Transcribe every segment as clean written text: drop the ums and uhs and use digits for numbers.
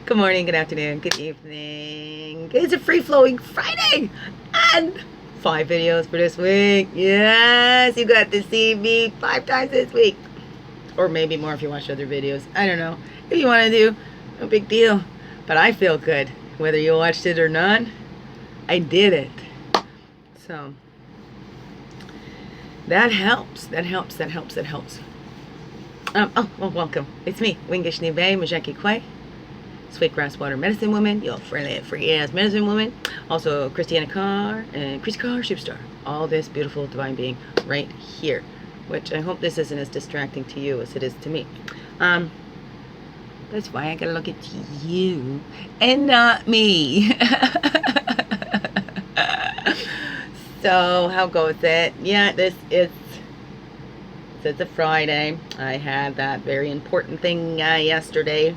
Good morning, good afternoon, good evening. It's a free-flowing Friday and 5 videos for this week. Yes, you got to see me 5 times this week. Or maybe more if you watch other videos. I don't know. If you want to do, no big deal. But I feel good. Whether you watched it or not, I did it. So, that helps. That helps. Welcome. It's me, Wingish Nibe Majaki Kwai. Sweet grass water medicine woman, your friendly free ass medicine woman, also Christianna Carr and Chris Carr superstar. All this beautiful divine being right here, which I hope this isn't as distracting to you as it is to me. That's why I gotta look at you and not me. So how goes it? Yeah, it's a Friday. I had that very important thing yesterday.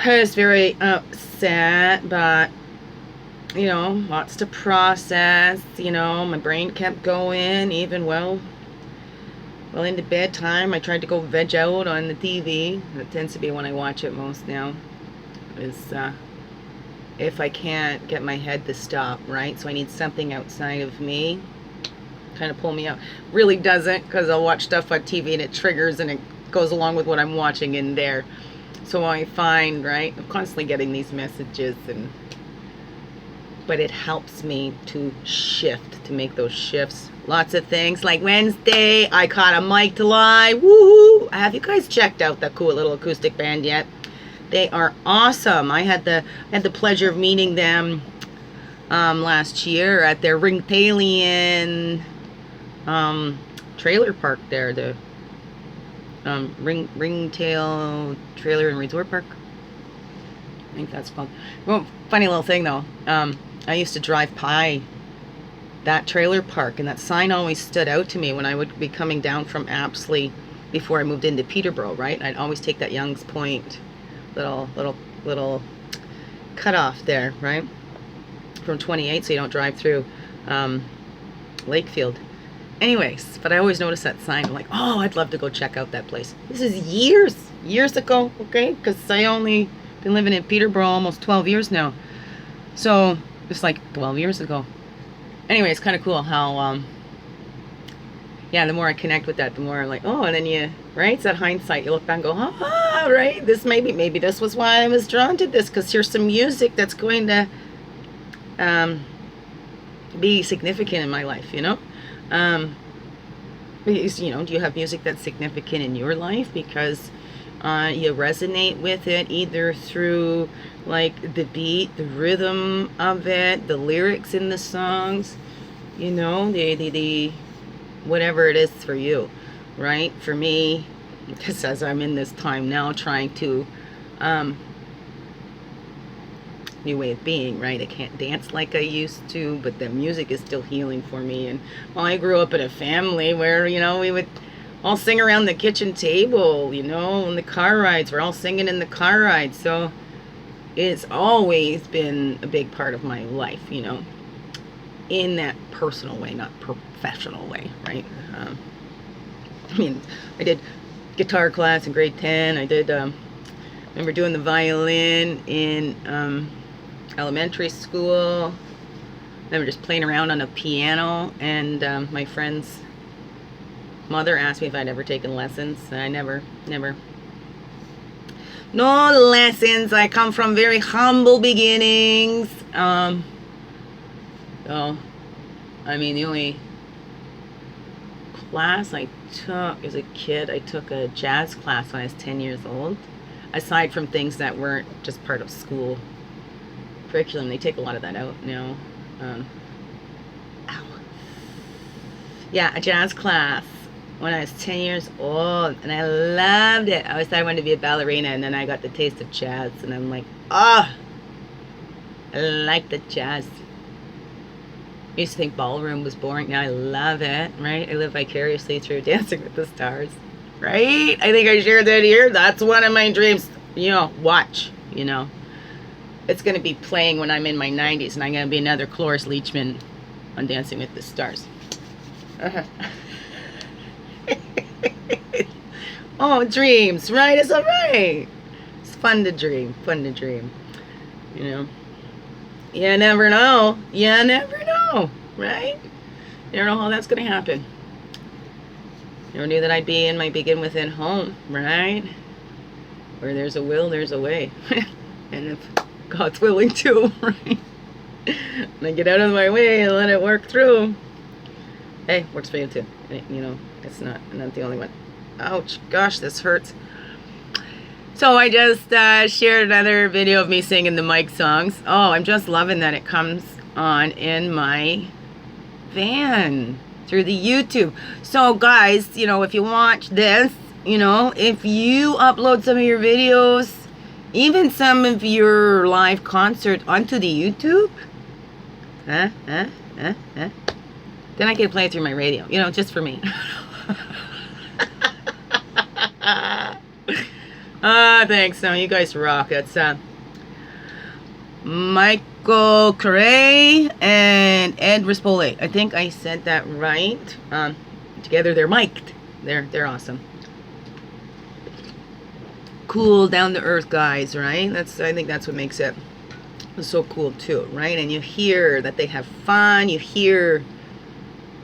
I was very upset, but you know, lots to process. You know, my brain kept going even well into bedtime. I tried to go veg out on the TV. That tends to be when I watch it most now. Is if I can't get my head to stop, right? So I need something outside of me kind of pull me out. Really doesn't, because I'll watch stuff on TV and it triggers and it goes along with what I'm watching in there. So I find, right, I'm constantly getting these messages, but it helps me to shift, to make those shifts. Lots of things, like Wednesday, I caught a mic to lie. Woohoo! Have you guys checked out that cool little acoustic band yet? They are awesome. I had the pleasure of meeting them last year at their Ringtailian trailer park there, the Ringtail Trailer and Resort Park. I think that's called. Well, funny little thing though. I used to drive by that trailer park, and that sign always stood out to me when I would be coming down from Apsley before I moved into Peterborough. Right, I'd always take that Young's Point little cutoff there, right, from 28, so you don't drive through Lakefield. Anyways, but I always notice that sign. I'm like, oh, I'd love to go check out that place. This is years ago, okay? Because I only been living in Peterborough almost 12 years now. So, it's like 12 years ago. Anyway, it's kind of cool how, yeah, the more I connect with that, the more I'm like, oh, and then you, right? It's that hindsight. You look back and go, right? This maybe this was why I was drawn to this, because here's some music that's going to be significant in my life, you know? Because, you know, do you have music that's significant in your life because you resonate with it either through like the beat, the rhythm of it, the lyrics in the songs, you know, the whatever it is for you, right? For me, because as I'm in this time now trying to new way of being, right? I can't dance like I used to, but the music is still healing for me. And well, I grew up in a family where, you know, we would all sing around the kitchen table, you know, in the car rides. We're all singing in the car rides. So it's always been a big part of my life, you know, in that personal way, not professional way, right? I mean, I did guitar class in grade 10. I did, remember doing the violin in elementary school. They were just playing around on a piano, and my friend's mother asked me if I'd ever taken lessons, and I never. No lessons. I come from very humble beginnings. So, I mean, the only class I took as a kid, I took a jazz class when I was 10 years old. Aside from things that weren't just part of school curriculum, they take a lot of that out now. Yeah, a jazz class when I was 10 years old, and I loved it. I always thought I wanted to be a ballerina, and then I got the taste of jazz, and I'm like, I like the jazz. I used to think ballroom was boring. Now I love it, right? I live vicariously through Dancing with the Stars, right? I think I shared that here. That's one of my dreams. You know, watch, you know. It's going to be playing when I'm in my 90s, and I'm going to be another Cloris Leachman on Dancing with the Stars. Oh, dreams, right? It's all right. It's fun to dream, you know. You never know. You never know, right? You never know how that's going to happen. Never knew that I'd be in my begin within home, right? Where there's a will, there's a way. And if God's willing to, right? And I get out of my way and let it work through. Hey, works for you too. You know, it's not the only one. Ouch, gosh, this hurts. So I just shared another video of me singing the Mike songs. Oh, I'm just loving that it comes on in my van through the YouTube. So guys, you know, if you watch this, you know, if you upload some of your videos, even some of your live concerts onto the YouTube, then I can play it through my radio, you know, just for me. Thanks. No, you guys rock. It's Michael Correa and Ed Rispoli. I think I said that right. Together they're mic'd. They're awesome. Cool, down to earth guys, right? I think that's what makes it so cool too, right? And you hear that they have fun. You hear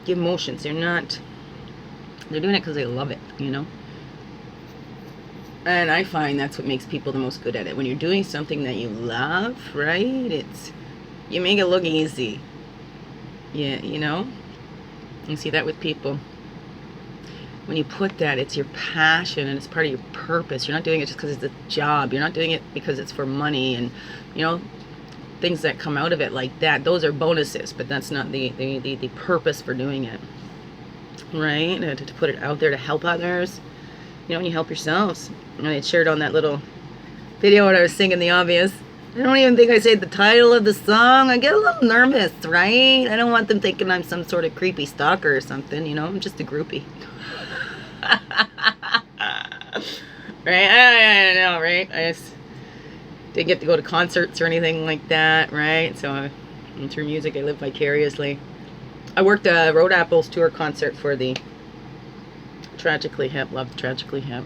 the emotions. They're doing it because they love it, you know. And I find that's what makes people the most good at it. When you're doing something that you love, right? You make it look easy. Yeah, you know? You see that with people. When you put that, it's your passion and it's part of your purpose. You're not doing it just because it's a job. You're not doing it because it's for money and, you know, things that come out of it like that. Those are bonuses, but that's not the purpose for doing it. Right? To put it out there to help others. You know, and you help yourselves. And I shared on that little video when I was singing the obvious. I don't even think I said the title of the song. I get a little nervous, right? I don't want them thinking I'm some sort of creepy stalker or something, you know? I'm just a groupie. Right? I know, right? I just didn't get to go to concerts or anything like that, right? So through music, I live vicariously. I worked a Road Apples tour concert for the Tragically Hip. Loved Tragically Hip.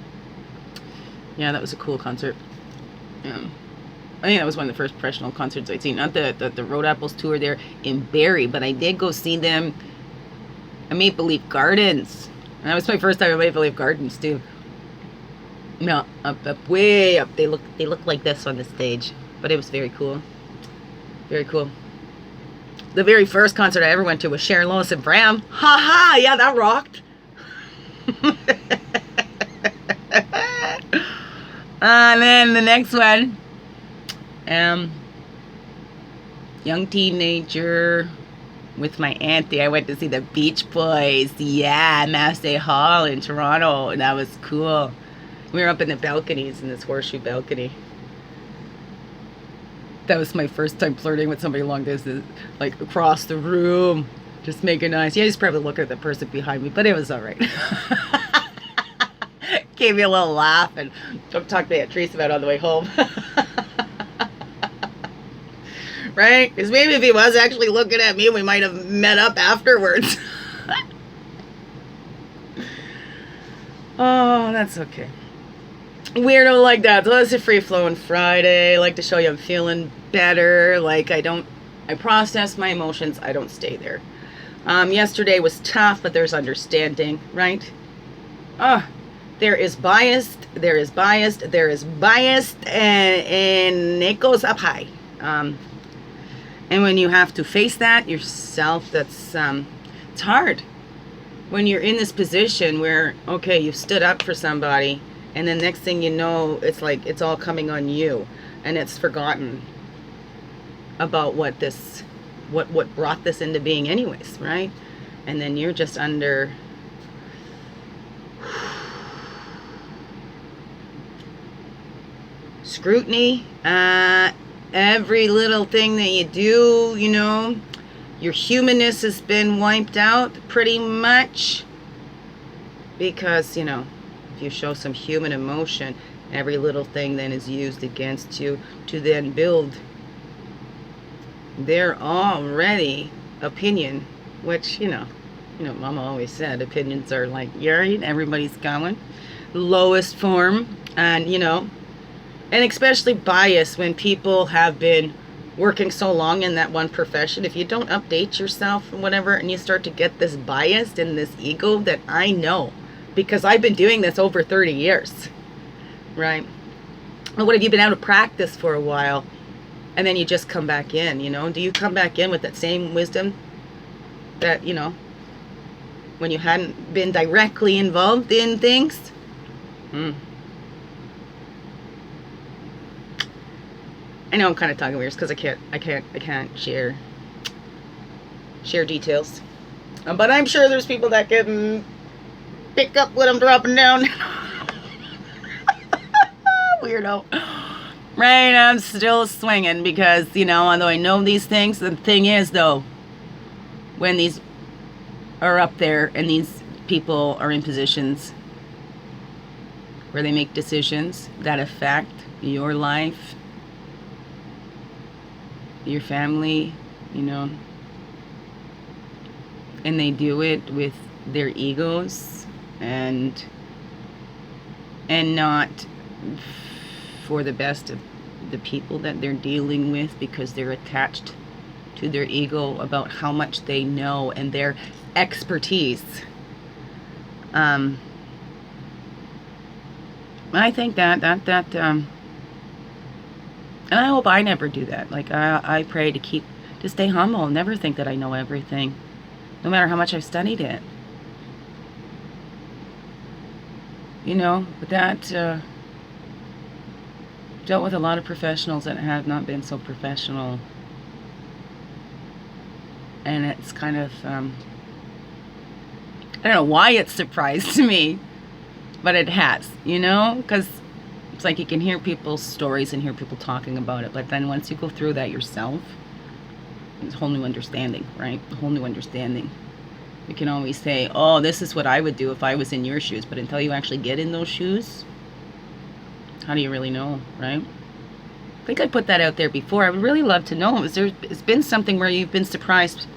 Yeah, that was a cool concert. I think that was one of the first professional concerts I'd seen. Not the Road Apples tour there in Barrie, but I did go see them at Maple Leaf Gardens. And that was my first time at Maple Leaf Gardens too. No, up way up. They look like this on the stage, but it was very cool. Very cool. The very first concert I ever went to was Sharon Lois and Bram. Ha ha! Yeah, that rocked. And then the next one, young teenager with my auntie. I went to see the Beach Boys. Yeah, Massey Hall in Toronto. And that was cool. We were up in the balconies, in this horseshoe balcony. That was my first time flirting with somebody long distance, like across the room, just making eyes. Yeah, he's probably looking at the person behind me, but it was all right. Gave me a little laugh, and I'm talking to Aunt Teresa about it on the way home. Right? Because maybe if he was actually looking at me, we might have met up afterwards. Oh, that's okay. Weirdo like that. So that's a free-flowing Friday. I like to show you I'm feeling better. Like I process my emotions. I don't stay there. Yesterday was tough, but there's understanding, right? There is biased, and it goes up high. And when you have to face that yourself, that's it's hard. When you're in this position where, okay, you've stood up for somebody, and then next thing you know, it's like it's all coming on you, and it's forgotten about what brought this into being anyways, right? And then you're just under scrutiny. Every little thing that you do, you know, your humanness has been wiped out pretty much, because, you know, if you show some human emotion, every little thing then is used against you to then build their already opinion, which, you know, Mama always said opinions are like urine, everybody's going lowest form. And, you know, And especially bias when people have been working so long in that one profession. If you don't update yourself and whatever, and you start to get this bias and this ego that I know, because I've been doing this over 30 years, right? And what have you been out of practice for a while, and then you just come back in, you know? Do you come back in with that same wisdom that, you know, when you hadn't been directly involved in things? I know I'm kind of talking weird because I can't share details, but I'm sure there's people that can pick up what I'm dropping down. Weirdo. Right, I'm still swinging because, you know, although I know these things, the thing is, though, when these are up there and these people are in positions where they make decisions that affect your life, your family, you know, and they do it with their egos and not for the best of the people that they're dealing with, because they're attached to their ego about how much they know and their expertise. I think that and I hope I never do that. Like, I pray to stay humble and never think that I know everything, no matter how much I've studied it. You know, but that dealt with a lot of professionals that have not been so professional. And it's kind of, I don't know why it's surprised me, but it has, you know, because it's like you can hear people's stories and hear people talking about it, but then once you go through that yourself, it's a whole new understanding, right? A whole new understanding. You can always say, oh, this is what I would do if I was in your shoes, but until you actually get in those shoes, how do you really know, right? I think I put that out there before. I would really love to know. It's been something where you've been surprised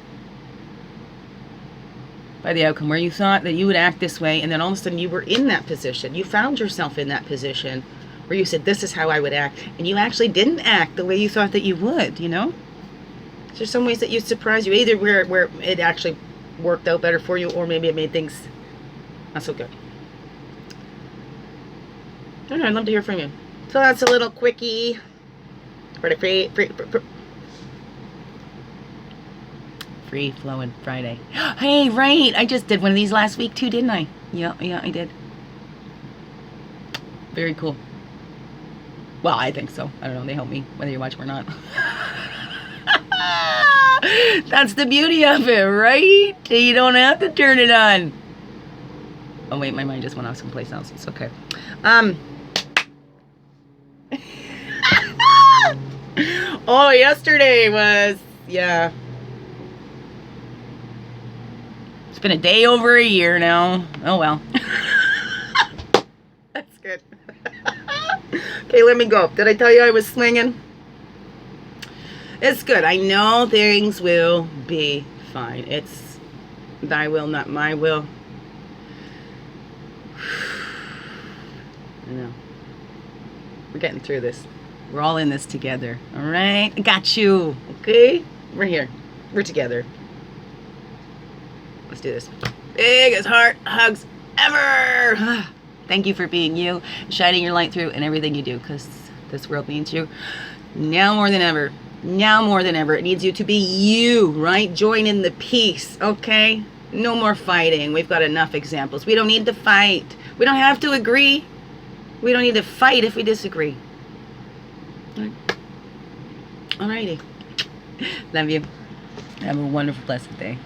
by the outcome, where you thought that you would act this way, and then all of a sudden you were in that position. You found yourself in that position where you said, this is how I would act, and you actually didn't act the way you thought that you would, you know? So there's some ways that you surprise you, either where it actually worked out better for you, or maybe it made things not so good. I don't know, I'd love to hear from you. So that's a little quickie for the free flowing Friday. Hey, right, I just did one of these last week too, didn't I? Yeah, I did. Very cool. Well, I think so. I don't know, they help me whether you watch them or not. That's the beauty of it, right? You don't have to turn it on. Oh wait, my mind just went off someplace else. It's okay. Oh, yesterday was, yeah. It's been a day over a year now. Oh well. That's good. Okay, let me go. Did I tell you I was swinging? It's good. I know things will be fine. It's thy will, not my will. I know. We're getting through this. We're all in this together. All right? I got you. Okay? We're here. We're together. Let's do this. Biggest heart hugs ever. Thank you for being you, shining your light through in everything you do, because this world needs you now more than ever. Now more than ever. It needs you to be you, right? Join in the peace, okay? No more fighting. We've got enough examples. We don't need to fight. We don't have to agree. We don't need to fight if we disagree. Alrighty. Love you. Have a wonderful, blessed day.